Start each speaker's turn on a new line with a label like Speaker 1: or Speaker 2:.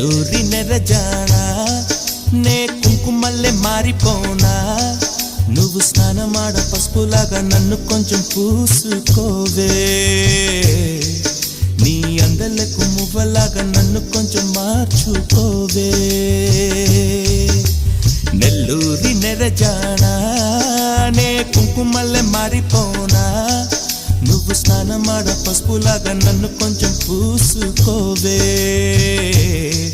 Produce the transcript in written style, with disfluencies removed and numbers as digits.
Speaker 1: నెల్లూరి నెరజానా నే కుంకుమల్లె మారిపోనా నువ్వు స్నానమాడ పసుపులాగా నన్ను కొంచెం పూసుకోవే నీ అందలకు మువ్వలాగా నన్ను కొంచెం మార్చుకోవే నెల్లూరి నెరజానా నే కుంకుమల్లె మారిపోనా నువ్వు స్నానమాడ పసుపులాగా నన్ను కొంచెం పూసుకోవే